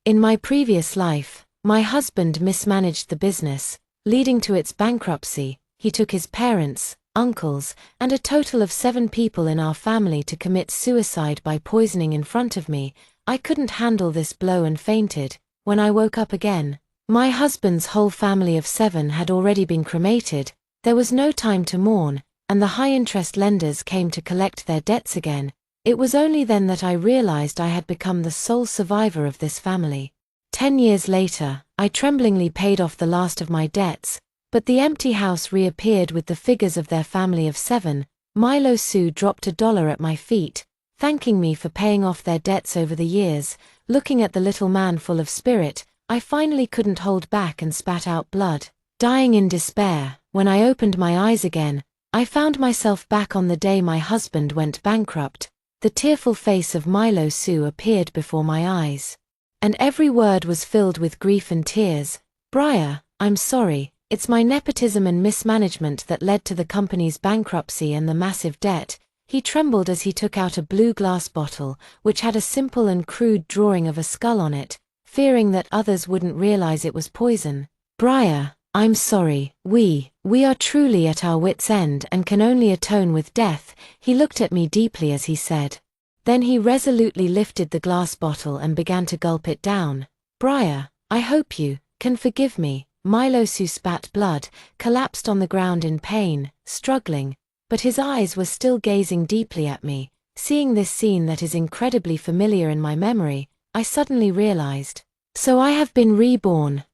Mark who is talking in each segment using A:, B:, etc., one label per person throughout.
A: In my previous life, my husband mismanaged the business, leading to its bankruptcy. He took his parents, uncles, and a total of 7 people in our family to commit suicide by poisoning in front of me. I couldn't handle this blow and fainted. When I woke up again, my husband's whole family of 7 had already been cremated. There was no time to mourn, and the high-interest lenders came to collect their debts again. It was only then that I realized I had become the sole survivor of this family. 10 years later, I tremblingly paid off the last of my debts, but the empty house reappeared with the figures of their family of 7. Milo Sue dropped $1 at my feet, thanking me for paying off their debts over the years. Looking at the little man full of spirit, I finally couldn't hold back and spat out blood. Dying in despair, when I opened my eyes again, I found myself back on the day my husband went bankrupt. The tearful face of Milo Sue appeared before my eyes, and every word was filled with grief and tears. "Briar, I'm sorry. It's my nepotism and mismanagement that led to the company's bankruptcy and the massive debt." He trembled as he took out a blue glass bottle, which had a simple and crude drawing of a skull on it, fearing that others wouldn't realize it was poison. "Briar, I'm sorry. We are truly at our wits' end and can only atone with death." He looked at me deeply as he said. Then he resolutely lifted the glass bottle and began to gulp it down. "Briar, I hope you can forgive me." Milo Sue spat blood, collapsed on the ground in pain, struggling, but his eyes were still gazing deeply at me. Seeing this scene that is incredibly familiar in my memory, I suddenly realized. So I have been reborn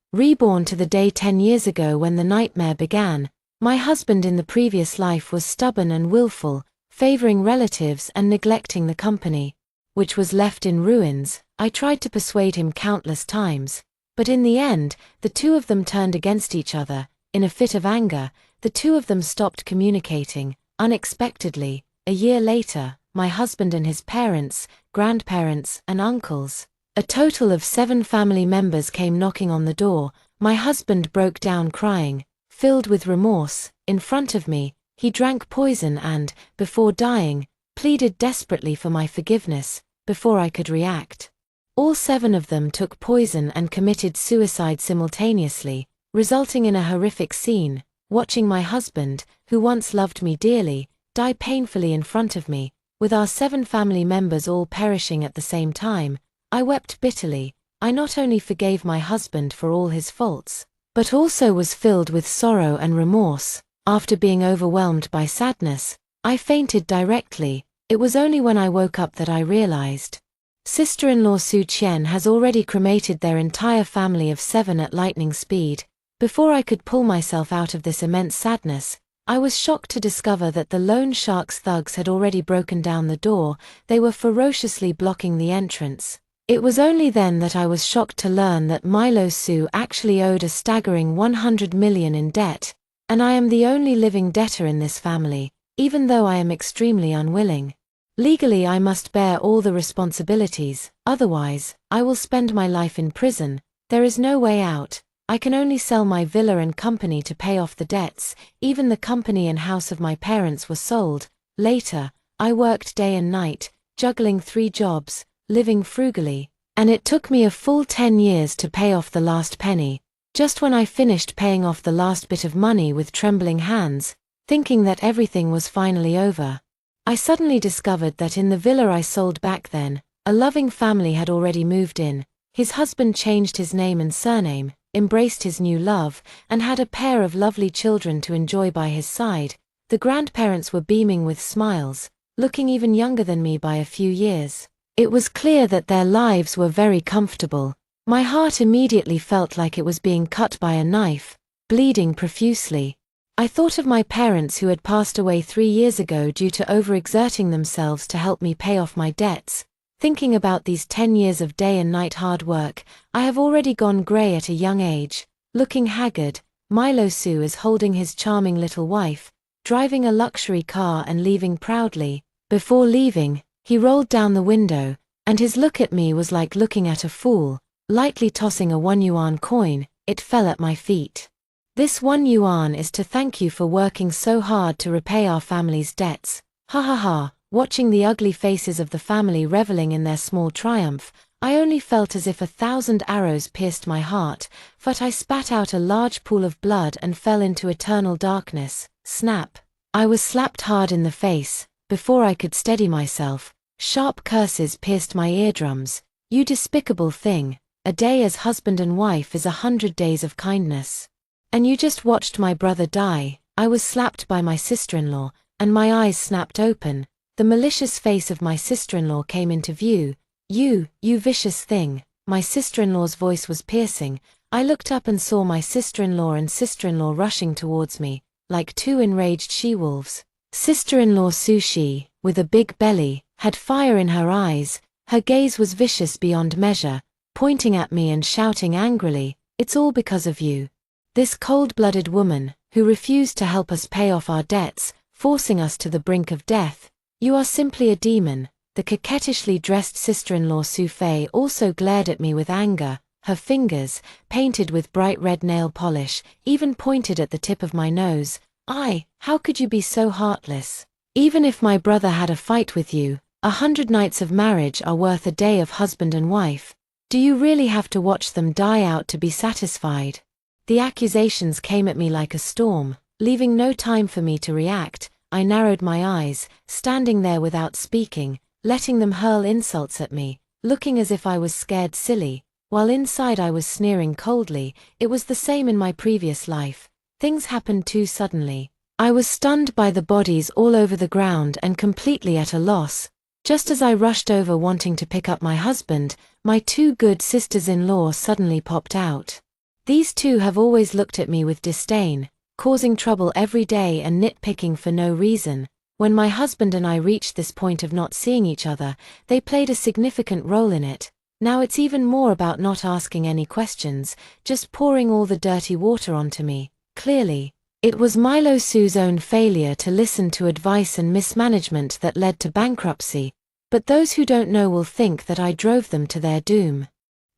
A: to the day 10 years ago when the nightmare began. My husband in the previous life was stubborn and willful, favoring relatives and neglecting the company, which was left in ruins. I tried to persuade him countless times, but in the end, the two of them turned against each other. In a fit of anger, the two of them stopped communicating. Unexpectedly, a year later, my husband and his parents, grandparents, and uncles, a total of 7 family members, came knocking on the door. My husband broke down crying, filled with remorse. In front of me, he drank poison and, before dying, pleaded desperately for my forgiveness. Before I could react, all 7 of them took poison and committed suicide simultaneously, resulting in a horrific scene. Watching my husband, who once loved me dearly, die painfully in front of me, with our 7 family members all perishing at the same time, I wept bitterly. I not only forgave my husband for all his faults, but also was filled with sorrow and remorse. After being overwhelmed by sadness, I fainted directly. It was only when I woke up that I realized. Sister-in-law Su Qian has already cremated their entire family of 7 at lightning speed. Before I could pull myself out of this immense sadness, I was shocked to discover that the loan shark's thugs had already broken down the door. They were ferociously blocking the entrance. It was only then that I was shocked to learn that Milo Sue actually owed a staggering 100 million in debt, and I am the only living debtor in this family, even though I am extremely unwilling. Legally, I must bear all the responsibilities, otherwise, I will spend my life in prison. There is no way out. I can only sell my villa and company to pay off the debts. Even the company and house of my parents were sold. Later, I worked day and night, juggling 3 jobs, living frugally, and it took me a full 10 years to pay off the last penny. Just when I finished paying off the last bit of money with trembling hands, thinking that everything was finally over, I suddenly discovered that in the villa I sold back then, a loving family had already moved in. His husband changed his name and surname, embraced his new love, and had a pair of lovely children to enjoy by his side. The grandparents were beaming with smiles, looking even younger than me by a few years. It was clear that their lives were very comfortable. My heart immediately felt like it was being cut by a knife, bleeding profusely. I thought of my parents who had passed away 3 years ago due to overexerting themselves to help me pay off my debts. Thinking about these 10 years of day and night hard work, I have already gone grey at a young age. Looking haggard, Milo Sue is holding his charming little wife, driving a luxury car and leaving proudly. Before leaving, he rolled down the window, and his look at me was like looking at a fool. Lightly tossing a 1 yuan coin, it fell at my feet. "This 1 yuan is to thank you for working so hard to repay our family's debts." Ha ha ha. Watching the ugly faces of the family reveling in their small triumph, I only felt as if 1,000 arrows pierced my heart, but I spat out a large pool of blood and fell into eternal darkness. Snap! I was slapped hard in the face. Before I could steady myself, sharp curses pierced my eardrums. You despicable thing, a day as husband and wife is 100 days of kindness. And you just watched my brother die. I was slapped by my sister-in-law, and my eyes snapped open. The malicious face of my sister-in-law came into view. You vicious thing. My sister-in-law's voice was piercing. I looked up and saw my sister-in-law and sister-in-law rushing towards me, like two enraged she-wolves. Sister-in-law Sushi, with a big belly, had fire in her eyes. Her gaze was vicious beyond measure, pointing at me and shouting angrily, "It's all because of you. This cold-blooded woman, who refused to help us pay off our debts, forcing us to the brink of death. You are simply a demon." The coquettishly dressed sister-in-law Sufei also glared at me with anger. Her fingers, painted with bright red nail polish, even pointed at the tip of my nose. How could you be so heartless? Even if my brother had a fight with you, 100 nights of marriage are worth a day of husband and wife. Do you really have to watch them die out to be satisfied? The accusations came at me like a storm, leaving no time for me to react. I narrowed my eyes, standing there without speaking, letting them hurl insults at me, looking as if I was scared silly, while inside I was sneering coldly. It was the same in my previous life. Things happened too suddenly. I was stunned by the bodies all over the ground and completely at a loss. Just as I rushed over wanting to pick up my husband, my two good sisters-in-law suddenly popped out. These two have always looked at me with disdain, causing trouble every day and nitpicking for no reason. When my husband and I reached this point of not seeing each other, they played a significant role in it. Now it's even more about not asking any questions, just pouring all the dirty water onto me. Clearly, it was Milo Su's own failure to listen to advice and mismanagement that led to bankruptcy, but those who don't know will think that I drove them to their doom.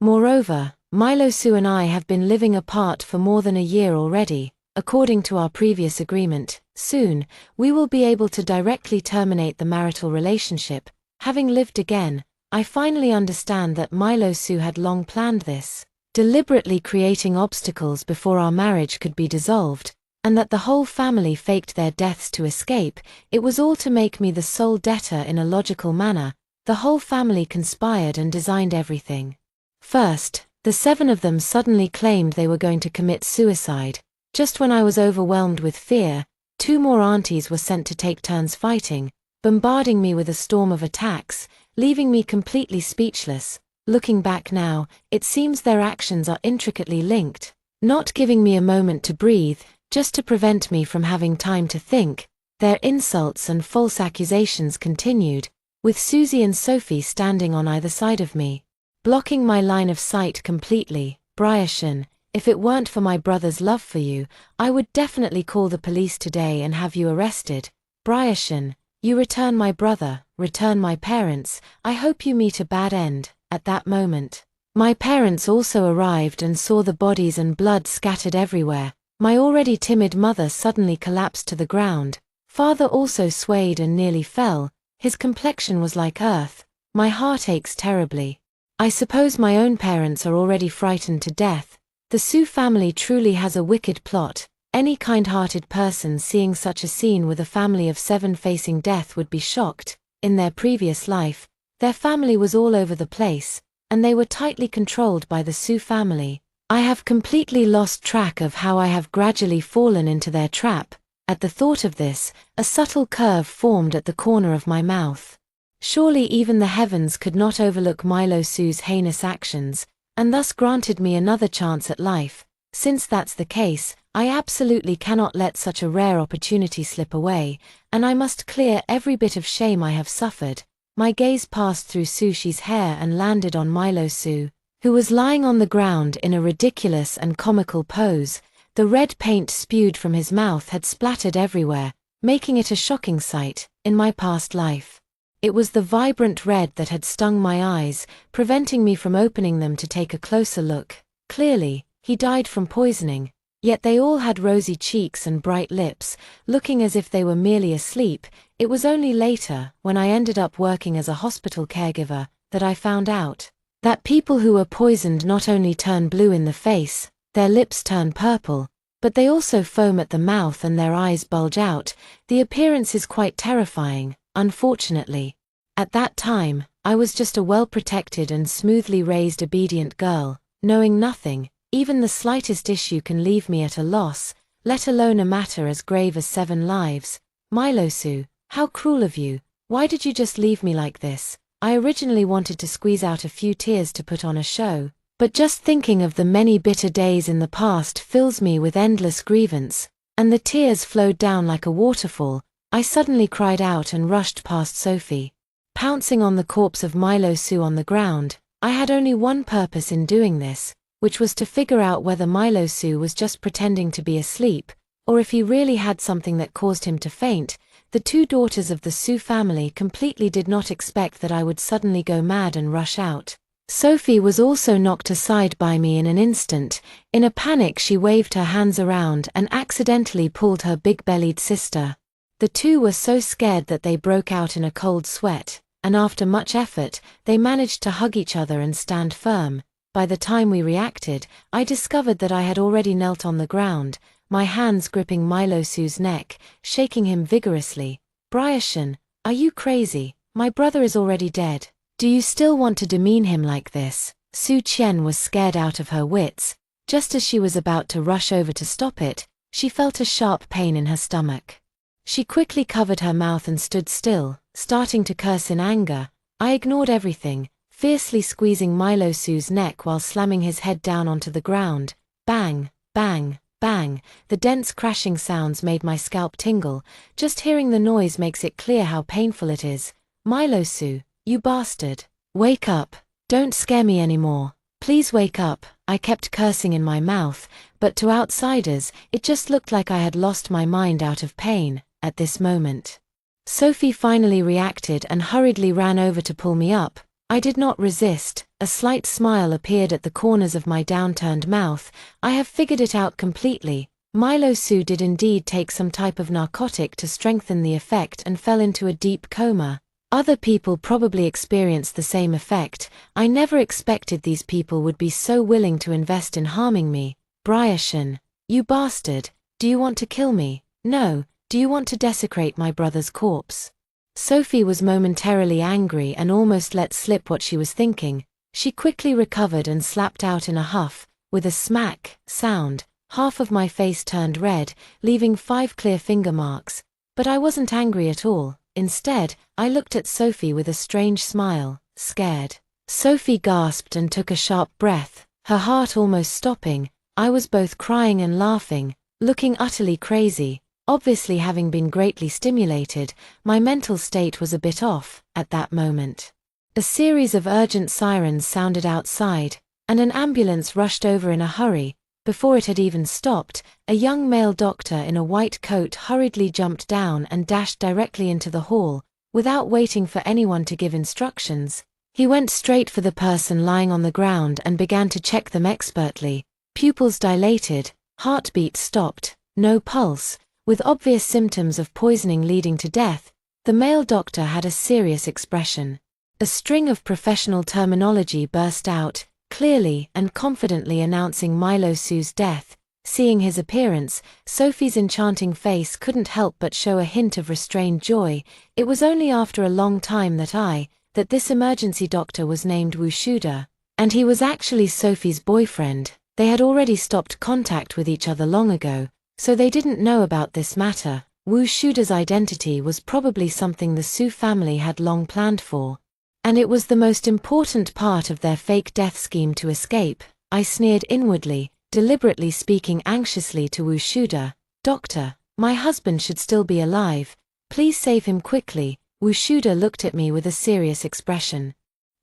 A: Moreover, Milo Su and I have been living apart for more than a year already. According to our previous agreement, soon, we will be able to directly terminate the marital relationship. Having lived again, I finally understand that Milo Su had long planned this, deliberately creating obstacles before our marriage could be dissolved, and that the whole family faked their deaths to escape. It was all to make me the sole debtor in a logical manner. The whole family conspired and designed everything. First, the 7 of them suddenly claimed they were going to commit suicide. Just when I was overwhelmed with fear, 2 more aunties were sent to take turns fighting, bombarding me with a storm of attacks, leaving me completely speechless. Looking back now, it seems their actions are intricately linked, not giving me a moment to breathe, just to prevent me from having time to think. Their insults and false accusations continued, with Susie and Sophie standing on either side of me, blocking my line of sight completely. "Briashan, if it weren't for my brother's love for you, I would definitely call the police today and have you arrested. Briashan, you return my brother, return my parents, I hope you meet a bad end." At that moment, my parents also arrived and saw the bodies and blood scattered everywhere. My already timid mother suddenly collapsed to the ground. Father also swayed and nearly fell. His complexion was like earth. My heart aches terribly. I suppose my own parents are already frightened to death. The Su family truly has a wicked plot. Any kind-hearted person seeing such a scene with a family of 7 facing death would be shocked. In their previous life, their family was all over the place, and they were tightly controlled by the Su family. I have completely lost track of how I have gradually fallen into their trap. At the thought of this, a subtle curve formed at the corner of my mouth. Surely even the heavens could not overlook Milo Su's heinous actions, and thus granted me another chance at life. Since that's the case, I absolutely cannot let such a rare opportunity slip away, and I must clear every bit of shame I have suffered. My gaze passed through Sushi's hair and landed on Milo Su, who was lying on the ground in a ridiculous and comical pose. The red paint spewed from his mouth had splattered everywhere, making it a shocking sight. In my past life, it was the vibrant red that had stung my eyes, preventing me from opening them to take a closer look. Clearly, he died from poisoning, yet they all had rosy cheeks and bright lips, looking as if they were merely asleep. It was only later, when I ended up working as a hospital caregiver, that I found out. That people who are poisoned not only turn blue in the face, their lips turn purple, but they also foam at the mouth and their eyes bulge out. The appearance is quite terrifying, unfortunately. At that time, I was just a well-protected and smoothly raised obedient girl, knowing nothing. Even the slightest issue can leave me at a loss, let alone a matter as grave as 7 lives. Milosu, how cruel of you. Why did you just leave me like this? I originally wanted to squeeze out a few tears to put on a show, but just thinking of the many bitter days in the past fills me with endless grievance, and the tears flowed down like a waterfall. I suddenly cried out and rushed past Sophie. Pouncing on the corpse of Milosu on the ground, I had only one purpose in doing this, which was to figure out whether Milosu was just pretending to be asleep, or if he really had something that caused him to faint. The 2 daughters of the Su family completely did not expect that I would suddenly go mad and rush out. Sophie was also knocked aside by me in an instant. In a panic, she waved her hands around and accidentally pulled her big-bellied sister. The 2 were so scared that they broke out in a cold sweat, and after much effort, they managed to hug each other and stand firm. By the time we reacted, I discovered that I had already knelt on the ground, my hands gripping Milosu's neck, shaking him vigorously. Briashan, are you crazy? My brother is already dead. Do you still want to demean him like this? Su Qian was scared out of her wits. Just as she was about to rush over to stop it, she felt a sharp pain in her stomach. She quickly covered her mouth and stood still, starting to curse in anger. I ignored everything, fiercely squeezing Milosu's neck while slamming his head down onto the ground. Bang, bang, bang. The dense crashing sounds made my scalp tingle. Just hearing the noise makes it clear how painful it is. Milosu, you bastard. Wake up. Don't scare me anymore. Please wake up. I kept cursing in my mouth, but to outsiders, it just looked like I had lost my mind out of pain at this moment. Sophie finally reacted and hurriedly ran over to pull me up. I did not resist. A slight smile appeared at the corners of my downturned mouth. I have figured it out completely. Milosu did indeed take some type of narcotic to strengthen the effect and fell into a deep coma. Other people probably experienced the same effect. I never expected these people would be so willing to invest in harming me. Briashan, you bastard. Do you want to kill me? No. Do you want to desecrate my brother's corpse? Sophie was momentarily angry and almost let slip what she was thinking. She quickly recovered and slapped out in a huff. With a smack sound, half of my face turned red, leaving 5 clear finger marks. But I wasn't angry at all. Instead, I looked at Sophie with a strange smile, scared. Sophie gasped and took a sharp breath, her heart almost stopping. I was both crying and laughing, looking utterly crazy. Obviously, having been greatly stimulated, my mental state was a bit off at that moment. A series of urgent sirens sounded outside, and an ambulance rushed over in a hurry. Before it had even stopped, a young male doctor in a white coat hurriedly jumped down and dashed directly into the hall. Without waiting for anyone to give instructions, he went straight for the person lying on the ground and began to check them expertly. Pupils dilated, heartbeat stopped, no pulse. With obvious symptoms of poisoning leading to death, the male doctor had a serious expression. A string of professional terminology burst out, clearly and confidently announcing Milosu's death. Seeing his appearance, Sophie's enchanting face couldn't help but show a hint of restrained joy. It was only after a long time that this emergency doctor was named Wushuda, and he was actually Sophie's boyfriend. They had already stopped contact with each other long ago, so they didn't know about this matter. Wushuda's identity was probably something the Su family had long planned for, and it was the most important part of their fake death scheme to escape. I sneered inwardly, deliberately speaking anxiously to Wushuda. Doctor, my husband should still be alive. Please save him quickly. Wushuda looked at me with a serious expression.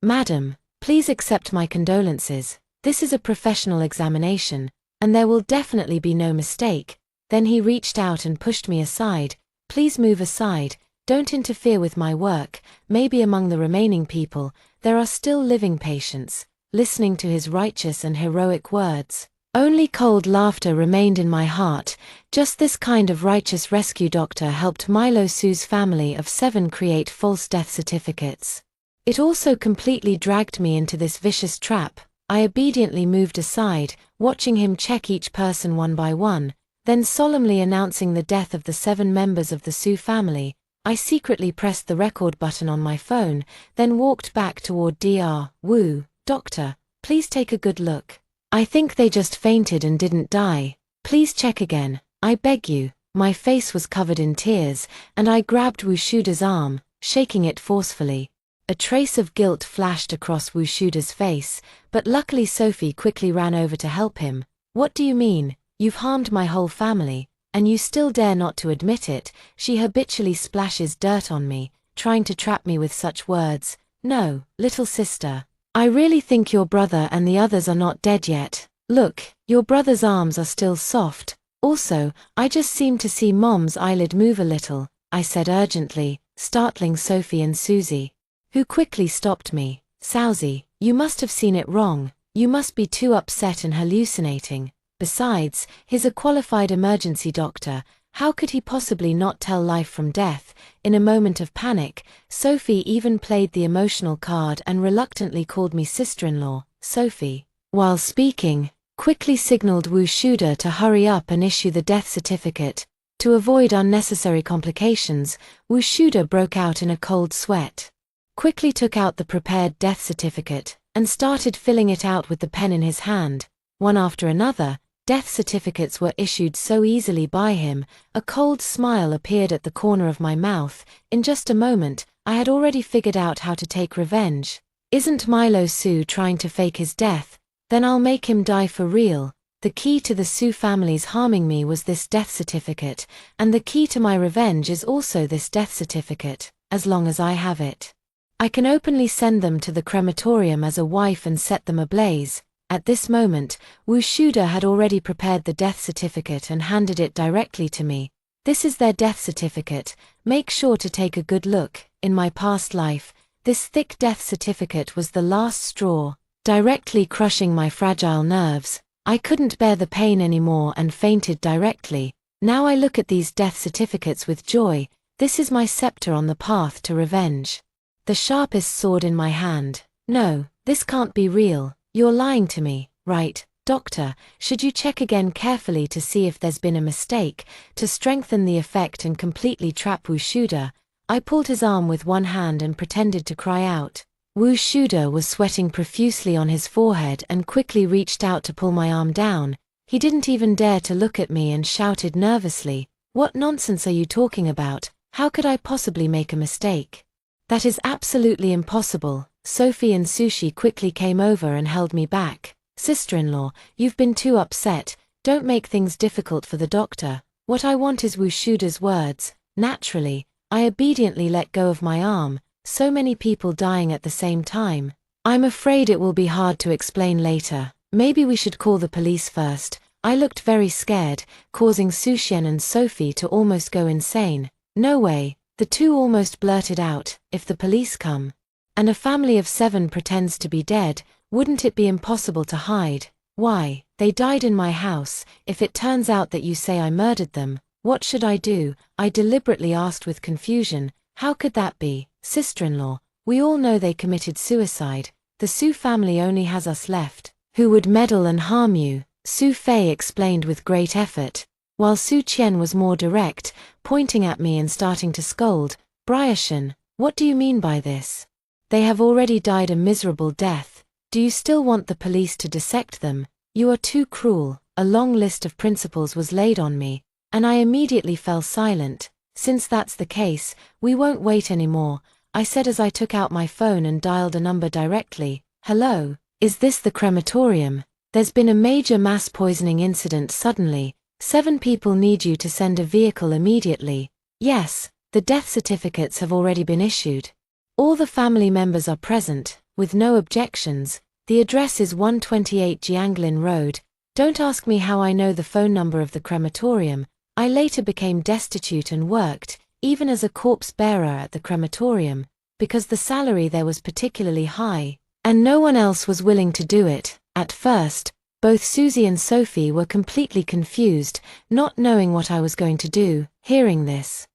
A: Madam, please accept my condolences. This is a professional examination, and there will definitely be no mistake. Then he reached out and pushed me aside. Please move aside, don't interfere with my work. Maybe among the remaining people, there are still living patients. Listening to his righteous and heroic words, only cold laughter remained in my heart. Just this kind of righteous rescue doctor helped Milosu's family of 7 create false death certificates. It also completely dragged me into this vicious trap. I obediently moved aside, watching him check each person one by one, then solemnly announcing the death of the 7 members of the Su family. I secretly pressed the record button on my phone, then walked back toward Dr. Wu. Doctor, please take a good look. I think they just fainted and didn't die. Please check again, I beg you. My face was covered in tears, and I grabbed Wu Shuda's arm, shaking it forcefully. A trace of guilt flashed across Wu Shuda's face, but luckily Sophie quickly ran over to help him. What do you mean? You've harmed my whole family, and you still dare not to admit it. She habitually splashes dirt on me, trying to trap me with such words. No, little sister. I really think your brother and the others are not dead yet. Look, your brother's arms are still soft. Also, I just seem to see Mom's eyelid move a little, I said urgently, startling Sophie and Susie, who quickly stopped me. Sousie, you must have seen it wrong. You must be too upset and hallucinating. Besides, he's a qualified emergency doctor. How could he possibly not tell life from death? In a moment of panic, Sophie even played the emotional card and reluctantly called me sister-in-law. Sophie, while speaking, quickly signaled Wu Shuda to hurry up and issue the death certificate. To avoid unnecessary complications, Wu Shuda broke out in a cold sweat, quickly took out the prepared death certificate, and started filling it out with the pen in his hand. One after another, death certificates were issued so easily by him. A cold smile appeared at the corner of my mouth. In just a moment, I had already figured out how to take revenge. Isn't Milo Su trying to fake his death? Then I'll make him die for real. The key to the Su family's harming me was this death certificate, and the key to my revenge is also this death certificate, as long as I have it. I can openly send them to the crematorium as a wife and set them ablaze. At this moment, Wu Shuda had already prepared the death certificate and handed it directly to me. This is their death certificate. Make sure to take a good look. In my past life, this thick death certificate was the last straw, directly crushing my fragile nerves. I couldn't bear the pain anymore and fainted directly. Now I look at these death certificates with joy. This is my scepter on the path to revenge. The sharpest sword in my hand. No, this can't be real. You're lying to me, right, doctor? Should you check again carefully to see if there's been a mistake, to strengthen the effect and completely trap Wu Shuda? I pulled his arm with one hand and pretended to cry out. Wu Shuda was sweating profusely on his forehead and quickly reached out to pull my arm down. He didn't even dare to look at me and shouted nervously, "What nonsense are you talking about? How could I possibly make a mistake? That is absolutely impossible." Sophie and Sushi quickly came over and held me back. Sister-in-law, you've been too upset. Don't make things difficult for the doctor. What I want is Wu Shuda's words. Naturally, I obediently let go of my arm. So many people dying at the same time. I'm afraid it will be hard to explain later. Maybe we should call the police first. I looked very scared, causing Sushen and Sophie to almost go insane. No way, the two almost blurted out, if the police come, and a family of 7 pretends to be dead, wouldn't it be impossible to hide? Why, they died in my house. If it turns out that you say I murdered them, what should I do? I deliberately asked with confusion. How could that be? Sister-in-law, we all know they committed suicide. The Su family only has us left. Who would meddle and harm you? Su Fei explained with great effort, while Su Qian was more direct, pointing at me and starting to scold. Briashan, what do you mean by this? They have already died a miserable death. Do you still want the police to dissect them? You are too cruel. A long list of principles was laid on me, and I immediately fell silent. Since that's the case, we won't wait anymore, I said as I took out my phone and dialed a number directly. Hello, is this the crematorium? There's been a major mass poisoning incident suddenly. 7 people need you to send a vehicle immediately. Yes, the death certificates have already been issued. All the family members are present, with no objections. The address is 128 Jianglin Road. Don't ask me how I know the phone number of the crematorium. I later became destitute and worked, even as a corpse bearer at the crematorium, because the salary there was particularly high, and no one else was willing to do it. At first, both Susie and Sophie were completely confused, not knowing what I was going to do. Hearing this,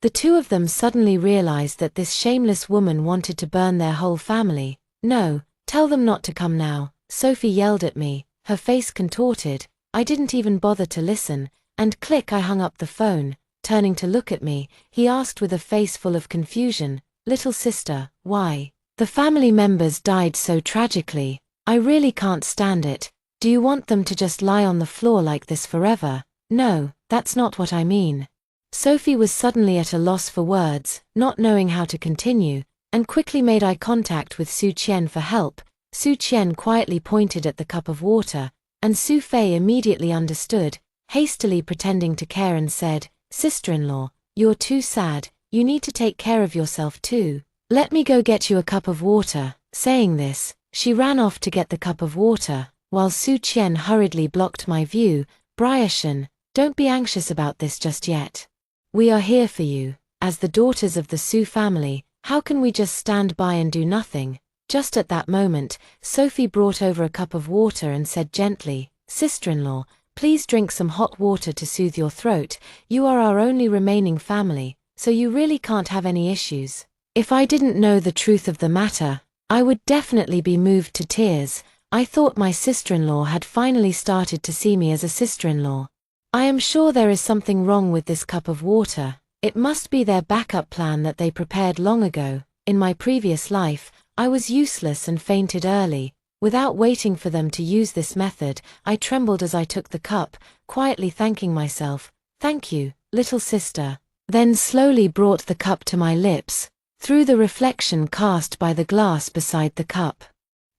A: The two of them suddenly realized that this shameless woman wanted to burn their whole family. "No, tell them not to come now," Sophie yelled at me, her face contorted. I didn't even bother to listen, and click, I hung up the phone. Turning to look at me, he asked with a face full of confusion, "Little sister, why? The family members died so tragically. I really can't stand it. Do you want them to just lie on the floor like this forever?" "No, that's not what I mean." Sophie was suddenly at a loss for words, not knowing how to continue, and quickly made eye contact with Su Qian for help. Su Qian quietly pointed at the cup of water, and Su Fei immediately understood, hastily pretending to care, and said, "Sister-in-law, you're too sad, you need to take care of yourself too. Let me go get you a cup of water." Saying this, she ran off to get the cup of water, while Su Qian hurriedly blocked my view. "Briashan, don't be anxious about this just yet. We are here for you. As the daughters of the Su family, how can we just stand by and do nothing?" Just at that moment, Sophie brought over a cup of water and said gently, "Sister-in-law, please drink some hot water to soothe your throat. You are our only remaining family, so you really can't have any issues." If I didn't know the truth of the matter, I would definitely be moved to tears. I thought my sister-in-law had finally started to see me as a sister-in-law. I am sure there is something wrong with this cup of water. It must be their backup plan that they prepared long ago. In my previous life, I was useless and fainted early. Without waiting for them to use this method, I trembled as I took the cup, quietly thanking myself. "Thank you, little sister." Then slowly brought the cup to my lips. Through the reflection cast by the glass beside the cup,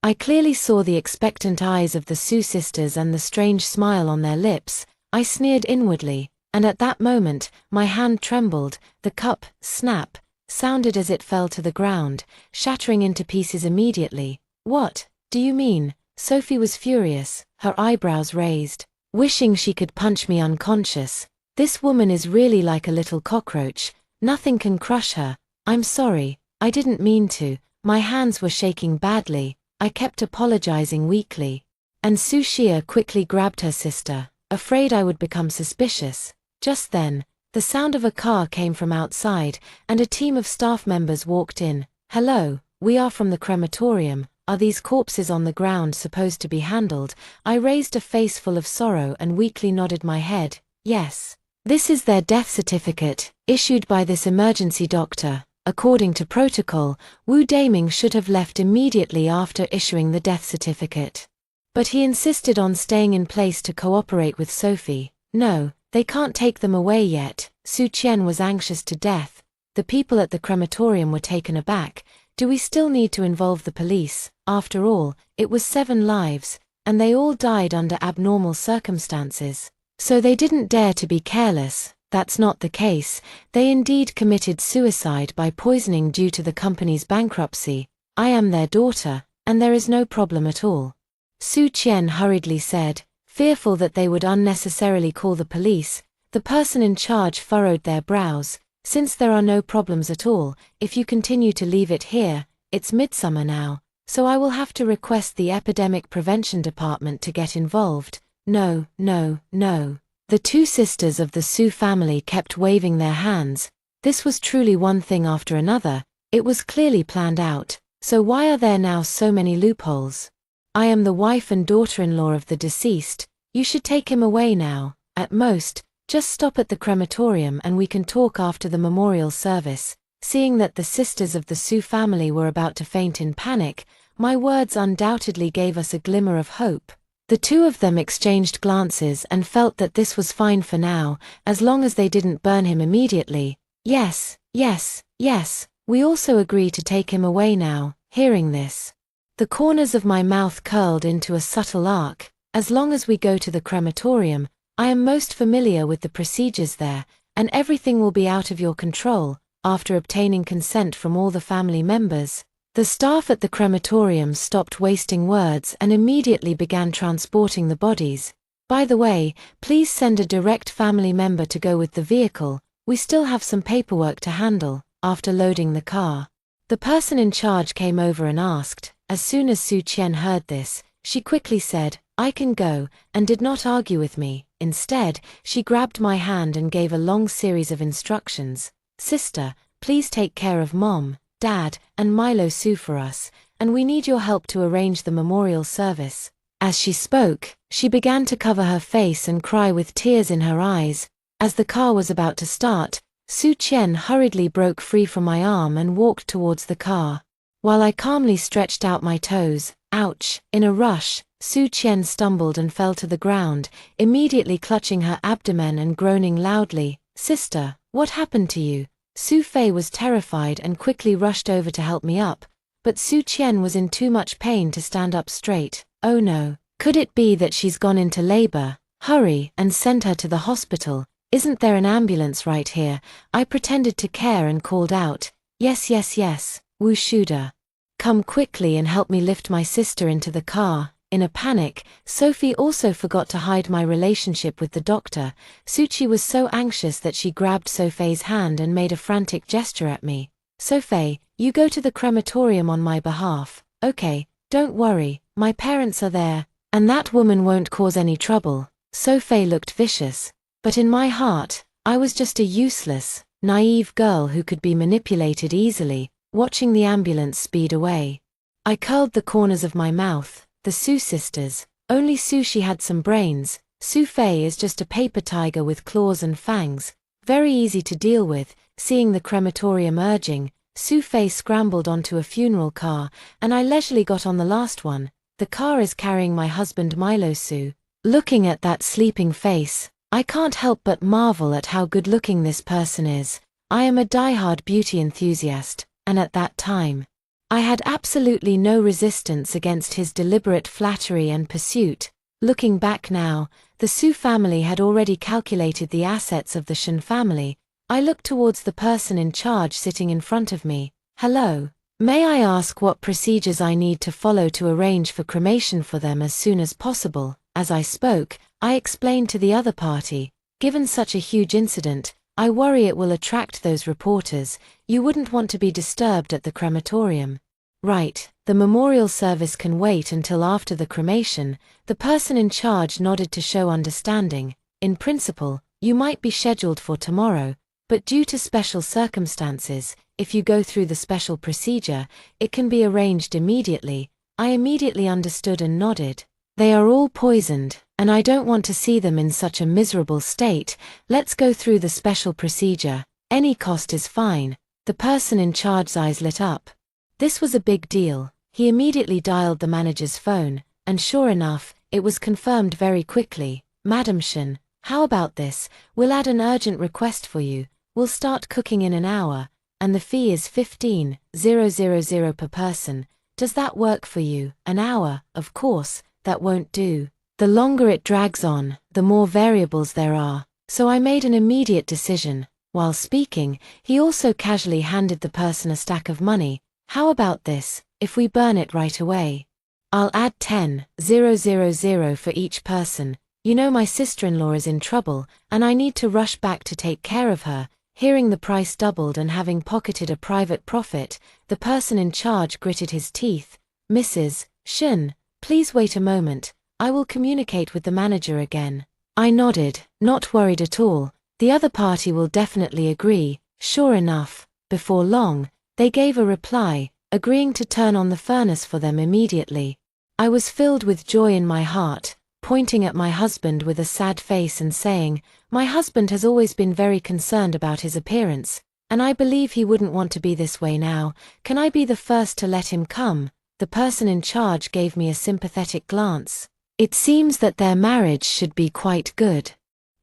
A: I clearly saw the expectant eyes of the Su sisters and the strange smile on their lips. I sneered inwardly, and at that moment, my hand trembled. The cup, snap, sounded as it fell to the ground, shattering into pieces immediately. "What do you mean?" Sophie was furious, her eyebrows raised, wishing she could punch me unconscious. "This woman is really like a little cockroach. Nothing can crush her." "I'm sorry, I didn't mean to." My hands were shaking badly. I kept apologizing weakly. And Su Xia quickly grabbed her sister, afraid I would become suspicious. Just then, the sound of a car came from outside, and a team of staff members walked in. "Hello, we are from the crematorium. Are these corpses on the ground supposed to be handled?" I raised a face full of sorrow and weakly nodded my head. "Yes. This is their death certificate, issued by this emergency doctor. According to protocol, Wu Daming should have left immediately after issuing the death certificate. But he insisted on staying in place to cooperate with Sophie. "No, they can't take them away yet." Su Qian was anxious to death. The people at the crematorium were taken aback. Do we still need to involve the police? After all, it was 7 lives, and they all died under abnormal circumstances. So they didn't dare to be careless. That's not the case. They indeed committed suicide by poisoning due to the company's bankruptcy. I am their daughter, and there is no problem at all. Su Qian hurriedly said, fearful that they would unnecessarily call the police. The person in charge furrowed their brows. "Since there are no problems at all, if you continue to leave it here, it's midsummer now, so I will have to request the Epidemic Prevention Department to get involved." "No, no, no." The 2 sisters of the Su family kept waving their hands. This was truly one thing after another. It was clearly planned out. So why are there now so many loopholes? "I am the wife and daughter-in-law of the deceased. You should take him away now. At most, just stop at the crematorium and we can talk after the memorial service." Seeing that the sisters of the Su family were about to faint in panic, my words undoubtedly gave us a glimmer of hope. The 2 of them exchanged glances and felt that this was fine for now, as long as they didn't burn him immediately. "Yes, yes, yes, we also agree to take him away now." Hearing this, the corners of my mouth curled into a subtle arc. As long as we go to the crematorium, I am most familiar with the procedures there, and everything will be out of your control. After obtaining consent from all the family members, the staff at the crematorium stopped wasting words and immediately began transporting the bodies. "By the way, please send a direct family member to go with the vehicle. We still have some paperwork to handle." After loading the car, the person in charge came over and asked. As soon as Su Qian heard this, she quickly said, "I can go," and did not argue with me. Instead, she grabbed my hand and gave a long series of instructions. "Sister, please take care of Mom, Dad, and Milo Sue for us, and we need your help to arrange the memorial service." As she spoke, she began to cover her face and cry with tears in her eyes. As the car was about to start, Su Qian hurriedly broke free from my arm and walked towards the car. While I calmly stretched out my toes, ouch, in a rush, Su Qian stumbled and fell to the ground, immediately clutching her abdomen and groaning loudly. "Sister, what happened to you?" Su Fei was terrified and quickly rushed over to help me up, but Su Qian was in too much pain to stand up straight. "Oh no, could it be that she's gone into labor? Hurry and send her to the hospital. Isn't there an ambulance right here?" I pretended to care and called out, "Yes, yes, yes, Wu Shuda. Come quickly and help me lift my sister into the car." In a panic, Sophie also forgot to hide my relationship with the doctor. Suchi was so anxious that she grabbed Sophie's hand and made a frantic gesture at me. "Sophie, you go to the crematorium on my behalf, okay? Don't worry, my parents are there, and that woman won't cause any trouble." Sophie looked vicious, but in my heart, I was just a useless, naive girl who could be manipulated easily, watching the ambulance speed away. I curled the corners of my mouth. The Su sisters, only Sushi had some brains. Su Fei is just a paper tiger with claws and fangs, very easy to deal with. Seeing the crematorium urging, Su Fei scrambled onto a funeral car, and I leisurely got on the last one. The car is carrying my husband Milo Su. Looking at that sleeping face, I can't help but marvel at how good-looking this person is. I am a die-hard beauty enthusiast, and at that time, I had absolutely no resistance against his deliberate flattery and pursuit. Looking back now, the Su family had already calculated the assets of the Shen family. I looked towards the person in charge sitting in front of me. "Hello, may I ask what procedures I need to follow to arrange for cremation for them as soon as possible?" As I spoke, I explained to the other party, "Given such a huge incident, I worry it will attract those reporters. You wouldn't want to be disturbed at the crematorium." "Right, the memorial service can wait until after the cremation." The person in charge nodded to show understanding. "In principle, you might be scheduled for tomorrow, but due to special circumstances, if you go through the special procedure, it can be arranged immediately." I immediately understood and nodded. "They are all poisoned, and I don't want to see them in such a miserable state. Let's go through the special procedure. Any cost is fine." The person in charge's eyes lit up. This was a big deal. He immediately dialed the manager's phone, and sure enough, it was confirmed very quickly. "Madam Shen, how about this? We'll add an urgent request for you. We'll start cooking in an hour, and the fee is 15,000 per person. Does that work for you?" "An hour, of course, that won't do. The longer it drags on, the more variables there are." So I made an immediate decision. While speaking, he also casually handed the person a stack of money. "How about this, if we burn it right away? I'll add 10,000 for each person. You know my sister-in-law is in trouble, and I need to rush back to take care of her." Hearing the price doubled and having pocketed a private profit, the person in charge gritted his teeth. "Mrs. Shen, please wait a moment. I will communicate with the manager again." I nodded, not worried at all. The other party will definitely agree. Sure enough, before long, they gave a reply, agreeing to turn on the furnace for them immediately. I was filled with joy in my heart, pointing at my husband with a sad face and saying, "My husband has always been very concerned about his appearance, and I believe he wouldn't want to be this way now. Can I be the first to let him come?" The person in charge gave me a sympathetic glance. "It seems that their marriage should be quite good.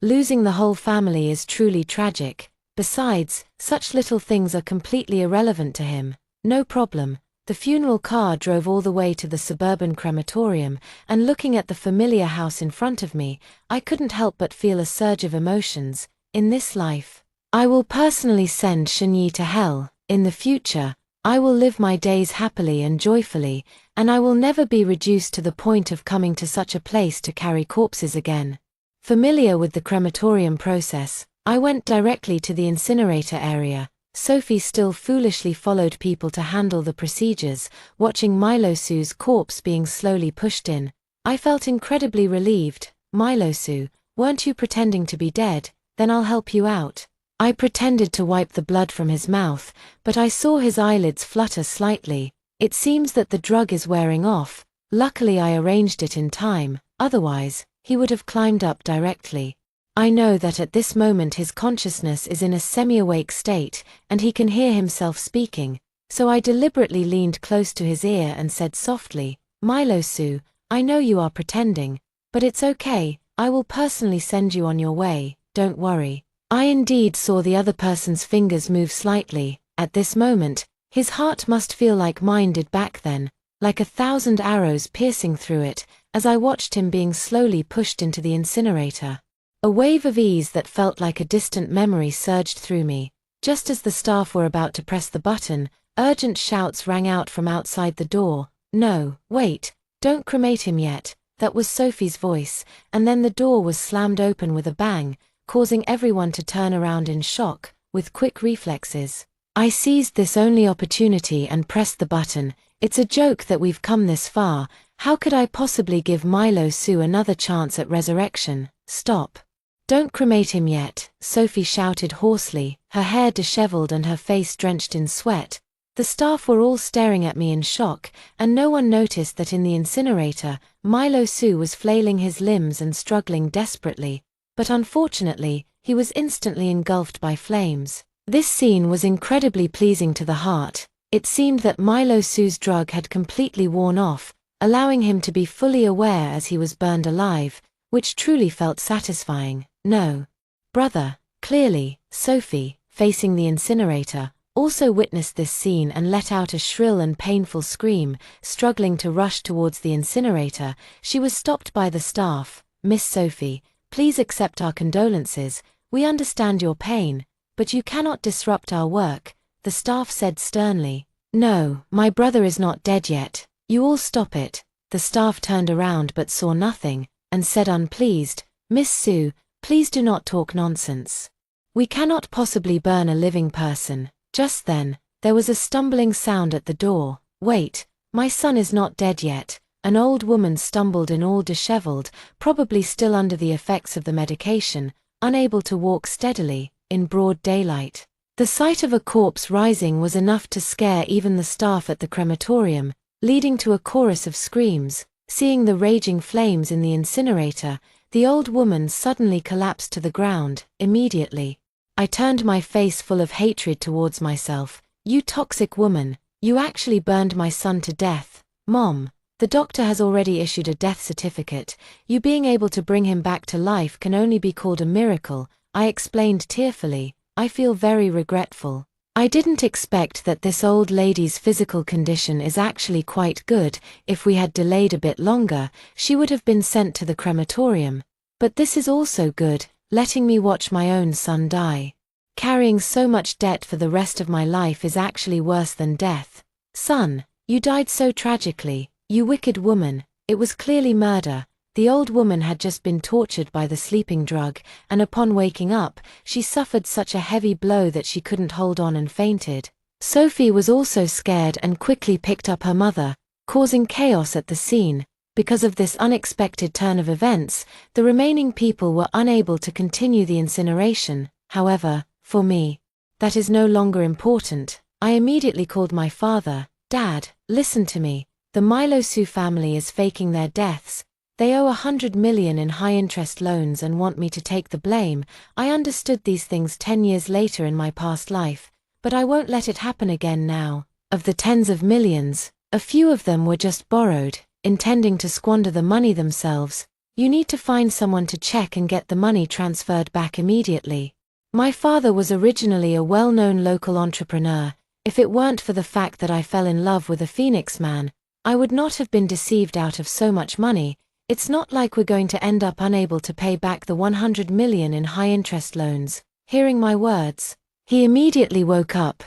A: Losing the whole family is truly tragic. Besides, such little things are completely irrelevant to him." "No problem." The funeral car drove all the way to the suburban crematorium, and looking at the familiar house in front of me, I couldn't help but feel a surge of emotions. In this life, I will personally send Shenyi to hell. In the future, I will live my days happily and joyfully, and I will never be reduced to the point of coming to such a place to carry corpses again. Familiar with the crematorium process, I went directly to the incinerator area. Sophie still foolishly followed people to handle the procedures, watching Milo Su's corpse being slowly pushed in. I felt incredibly relieved. "Milo Su, weren't you pretending to be dead? Then I'll help you out." I pretended to wipe the blood from his mouth, but I saw his eyelids flutter slightly. It seems that the drug is wearing off. Luckily I arranged it in time, otherwise, he would have climbed up directly. I know that at this moment his consciousness is in a semi-awake state, and he can hear himself speaking, so I deliberately leaned close to his ear and said softly, "Milo Sue, I know you are pretending, but it's okay, I will personally send you on your way, don't worry." I indeed saw the other person's fingers move slightly. At this moment, his heart must feel like mine did back then, like 1,000 arrows piercing through it, as I watched him being slowly pushed into the incinerator. A wave of ease that felt like a distant memory surged through me. Just as the staff were about to press the button, urgent shouts rang out from outside the door. "No, wait, don't cremate him yet." That was Sophie's voice, and then the door was slammed open with a bang, causing everyone to turn around in shock. With quick reflexes, I seized this only opportunity and pressed the button. It's a joke that we've come this far. How could I possibly give Milo Sue another chance at resurrection? Stop. "Don't cremate him yet," Sophie shouted hoarsely, her hair disheveled and her face drenched in sweat. The staff were all staring at me in shock, and no one noticed that in the incinerator, Milo Sue was flailing his limbs and struggling desperately. But unfortunately, he was instantly engulfed by flames. This scene was incredibly pleasing to the heart. It seemed that Milo Sue's drug had completely worn off, allowing him to be fully aware as he was burned alive, which truly felt satisfying. "No, brother." Clearly, Sophie, facing the incinerator, also witnessed this scene and let out a shrill and painful scream. Struggling to rush towards the incinerator, she was stopped by the staff. "Miss Sophie, please accept our condolences. We understand your pain, but you cannot disrupt our work," the staff said sternly. "No, my brother is not dead yet. You all stop it." The staff turned around but saw nothing, and said unpleased, "Miss Sue, please do not talk nonsense. We cannot possibly burn a living person." Just then, there was a stumbling sound at the door. "Wait, my son is not dead yet." An old woman stumbled in, all disheveled, probably still under the effects of the medication, unable to walk steadily, in broad daylight. The sight of a corpse rising was enough to scare even the staff at the crematorium, leading to a chorus of screams. Seeing the raging flames in the incinerator, the old woman suddenly collapsed to the ground. Immediately, I turned my face full of hatred towards myself. "You toxic woman, you actually burned my son to death." "Mom, the doctor has already issued a death certificate. You being able to bring him back to life can only be called a miracle," I explained tearfully. "I feel very regretful. I didn't expect that this old lady's physical condition is actually quite good. If we had delayed a bit longer, she would have been sent to the crematorium. But this is also good, letting me watch my own son die. Carrying so much debt for the rest of my life is actually worse than death. Son, you died so tragically, you wicked woman." It was clearly murder. The old woman had just been tortured by the sleeping drug, and upon waking up, she suffered such a heavy blow that she couldn't hold on and fainted. Sophie was also scared and quickly picked up her mother, causing chaos at the scene. Because of this unexpected turn of events, the remaining people were unable to continue the incineration. However, for me, that is no longer important. I immediately called my father. "Dad, listen to me. The Milo Sue family is faking their deaths. They owe 100 million in high-interest loans and want me to take the blame. I understood these things 10 years later in my past life, but I won't let it happen again now. Of the tens of millions, a few of them were just borrowed, intending to squander the money themselves. You need to find someone to check and get the money transferred back immediately." My father was originally a well-known local entrepreneur. If it weren't for the fact that I fell in love with a Phoenix man, I would not have been deceived out of so much money. It's not like we're going to end up unable to pay back the 100 million in high-interest loans. Hearing my words, he immediately woke up.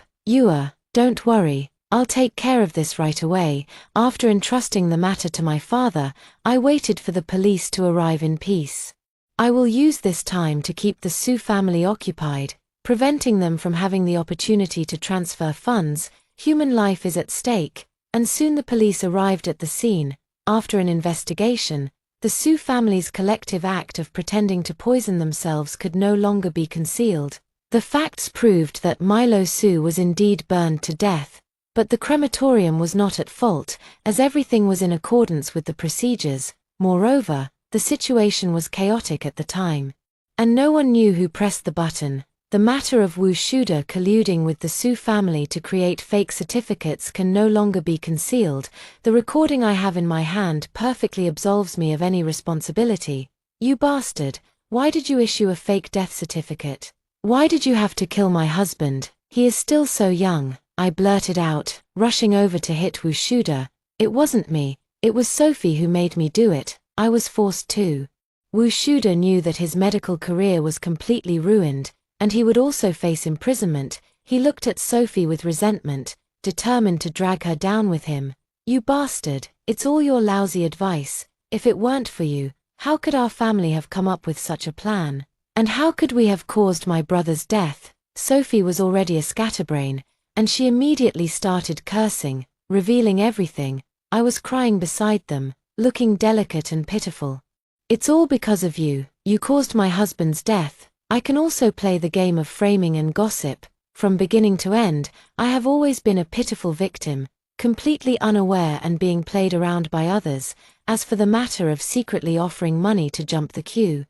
A: Don't worry, I'll take care of this right away." After entrusting the matter to my father, I waited for the police to arrive in peace. I will use this time to keep the Sue family occupied, preventing them from having the opportunity to transfer funds. Human life is at stake, and soon the police arrived at the scene. After an investigation, the Sue family's collective act of pretending to poison themselves could no longer be concealed. The facts proved that Milo Su was indeed burned to death, but the crematorium was not at fault, as everything was in accordance with the procedures. Moreover, the situation was chaotic at the time, and no one knew who pressed the button. The matter of Wu Shuda colluding with the Su family to create fake certificates can no longer be concealed. The recording I have in my hand perfectly absolves me of any responsibility. You bastard, why did you issue a fake death certificate? Why did you have to kill my husband? He is still so young, I blurted out, rushing over to hit Wu Shuda. It wasn't me, it was Sophie who made me do it, I was forced to. Wu Shuda knew that his medical career was completely ruined, and he would also face imprisonment. He looked at Sophie with resentment, determined to drag her down with him. You bastard, it's all your lousy advice. If it weren't for you, how could our family have come up with such a plan? And how could we have caused my brother's death? Sophie was already a scatterbrain, and she immediately started cursing, revealing everything. I was crying beside them, looking delicate and pitiful. It's all because of you, you caused my husband's death. I can also play the game of framing and gossip. From beginning to end, I have always been a pitiful victim, completely unaware and being played around by others. As for the matter of secretly offering money to jump the queue,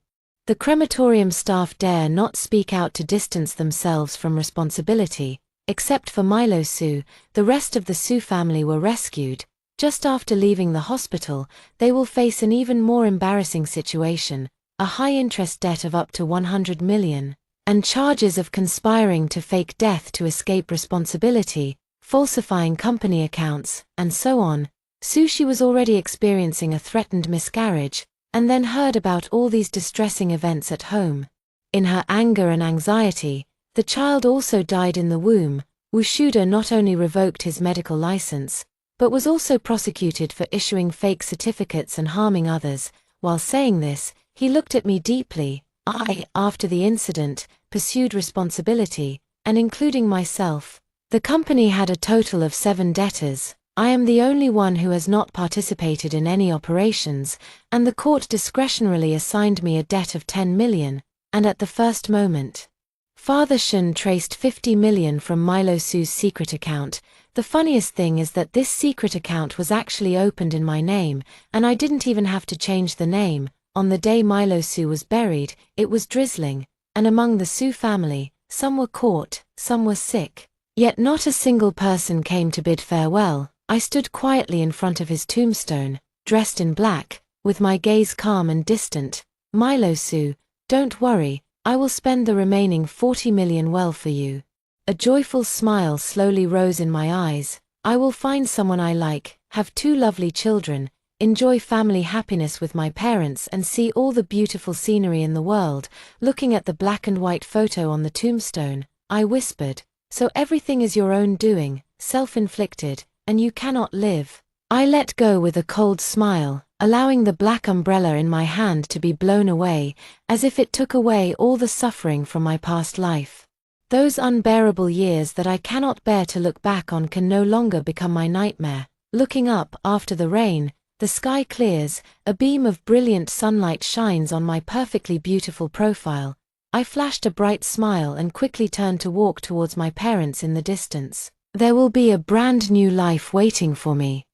A: the crematorium staff dare not speak out to distance themselves from responsibility. Except for Milo Su, the rest of the Su family were rescued. Just after leaving the hospital, they will face an even more embarrassing situation. A high-interest debt of up to 100 million, and charges of conspiring to fake death to escape responsibility, falsifying company accounts, and so on. Sushi was already experiencing a threatened miscarriage, and then heard about all these distressing events at home. In her anger and anxiety, the child also died in the womb. Wu Shuda not only revoked his medical license, but was also prosecuted for issuing fake certificates and harming others. While saying this, he looked at me deeply. I, after the incident, pursued responsibility, and including myself. The company had a total of 7 debtors. I am the only one who has not participated in any operations, and the court discretionarily assigned me a debt of 10 million, and at the first moment, Father Shun traced 50 million from Milo Su's secret account. The funniest thing is that this secret account was actually opened in my name, and I didn't even have to change the name. On the day Milo Su was buried, it was drizzling, and among the Su family, some were caught, some were sick. Yet not a single person came to bid farewell. I stood quietly in front of his tombstone, dressed in black, with my gaze calm and distant. Milo Su, don't worry, I will spend the remaining 40 million well for you. A joyful smile slowly rose in my eyes. I will find someone I like, have 2 lovely children, enjoy family happiness with my parents and see all the beautiful scenery in the world. Looking at the black and white photo on the tombstone, I whispered, so everything is your own doing, self-inflicted, and you cannot live. I let go with a cold smile, allowing the black umbrella in my hand to be blown away, as if it took away all the suffering from my past life. Those unbearable years that I cannot bear to look back on can no longer become my nightmare. Looking up after the rain, the sky clears, a beam of brilliant sunlight shines on my perfectly beautiful profile. I flashed a bright smile and quickly turned to walk towards my parents in the distance. There will be a brand new life waiting for me.